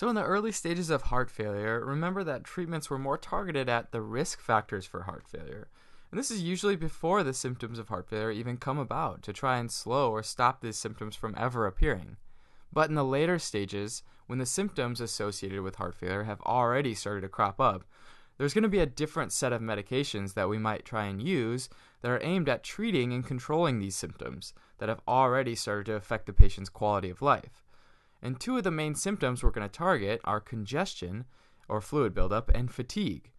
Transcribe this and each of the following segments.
So in the early stages of heart failure, remember that treatments were more targeted at the risk factors for heart failure. And this is usually before the symptoms of heart failure even come about, to try and slow or stop these symptoms from ever appearing. But in the later stages, when the symptoms associated with heart failure have already started to crop up, there's going to be a different set of medications that we might try and use that are aimed at treating and controlling these symptoms that have already started to affect the patient's quality of life. And two of the main symptoms we're going to target are congestion, or fluid buildup, and fatigue.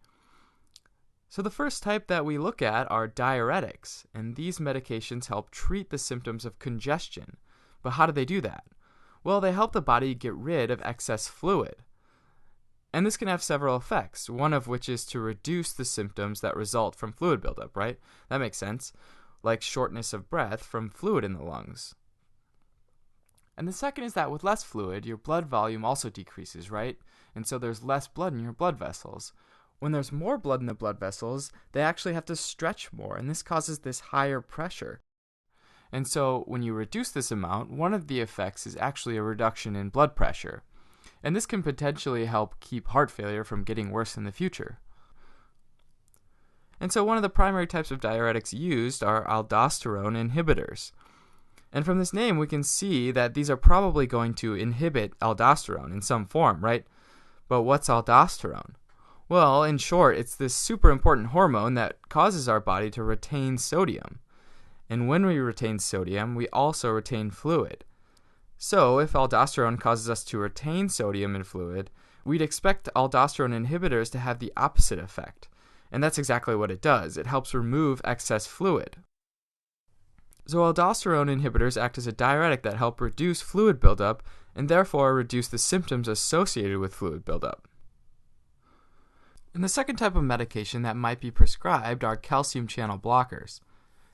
So the first type that we look at are diuretics, and these medications help treat the symptoms of congestion. But how do they do that? Well, they help the body get rid of excess fluid. And this can have several effects, one of which is to reduce the symptoms that result from fluid buildup, right? That makes sense, like shortness of breath from fluid in the lungs. And the second is that with less fluid, your blood volume also decreases, right? And so there's less blood in your blood vessels. When there's more blood in the blood vessels, they actually have to stretch more, and this causes this higher pressure. And so when you reduce this amount, one of the effects is actually a reduction in blood pressure. And this can potentially help keep heart failure from getting worse in the future. And so one of the primary types of diuretics used are aldosterone inhibitors. And from this name, we can see that these are probably going to inhibit aldosterone in some form, right? But what's aldosterone? Well, in short, it's this super important hormone that causes our body to retain sodium. And when we retain sodium, we also retain fluid. So, if aldosterone causes us to retain sodium in fluid, we'd expect aldosterone inhibitors to have the opposite effect. And that's exactly what it does. It helps remove excess fluid. So aldosterone inhibitors act as a diuretic that help reduce fluid buildup and therefore reduce the symptoms associated with fluid buildup. And the second type of medication that might be prescribed are calcium channel blockers.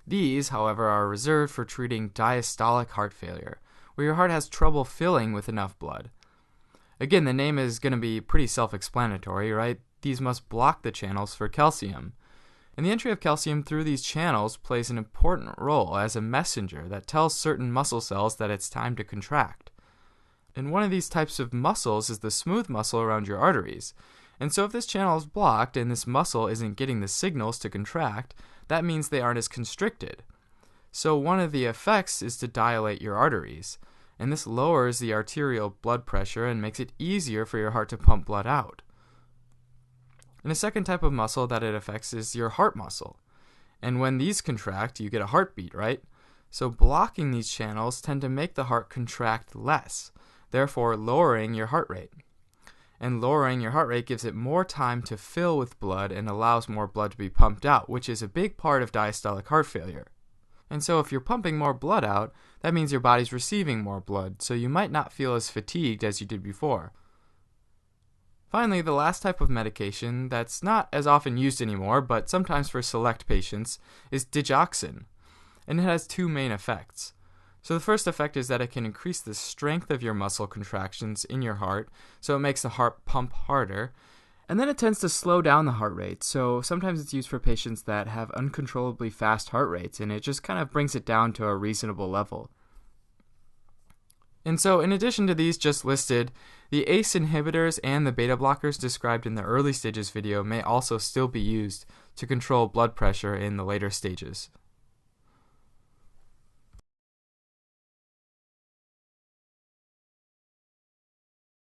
These, however, are reserved for treating diastolic heart failure, where your heart has trouble filling with enough blood. Again, the name is going to be pretty self-explanatory, right? These must block the channels for calcium. And the entry of calcium through these channels plays an important role as a messenger that tells certain muscle cells that it's time to contract. And one of these types of muscles is the smooth muscle around your arteries. And so if this channel is blocked and this muscle isn't getting the signals to contract, that means they aren't as constricted. So one of the effects is to dilate your arteries. And this lowers the arterial blood pressure and makes it easier for your heart to pump blood out. And a second type of muscle that it affects is your heart muscle. And when these contract, you get a heartbeat, right? So blocking these channels tend to make the heart contract less, therefore lowering your heart rate. And lowering your heart rate gives it more time to fill with blood and allows more blood to be pumped out, which is a big part of diastolic heart failure. And so if you're pumping more blood out, that means your body's receiving more blood, so you might not feel as fatigued as you did before. Finally, the last type of medication that's not as often used anymore, but sometimes for select patients, is digoxin, and it has two main effects. So the first effect is that it can increase the strength of your muscle contractions in your heart, so it makes the heart pump harder, and then it tends to slow down the heart rate, so sometimes it's used for patients that have uncontrollably fast heart rates, and it just kind of brings it down to a reasonable level. And so in addition to these just listed, the ACE inhibitors and the beta blockers described in the early stages video may also still be used to control blood pressure in the later stages.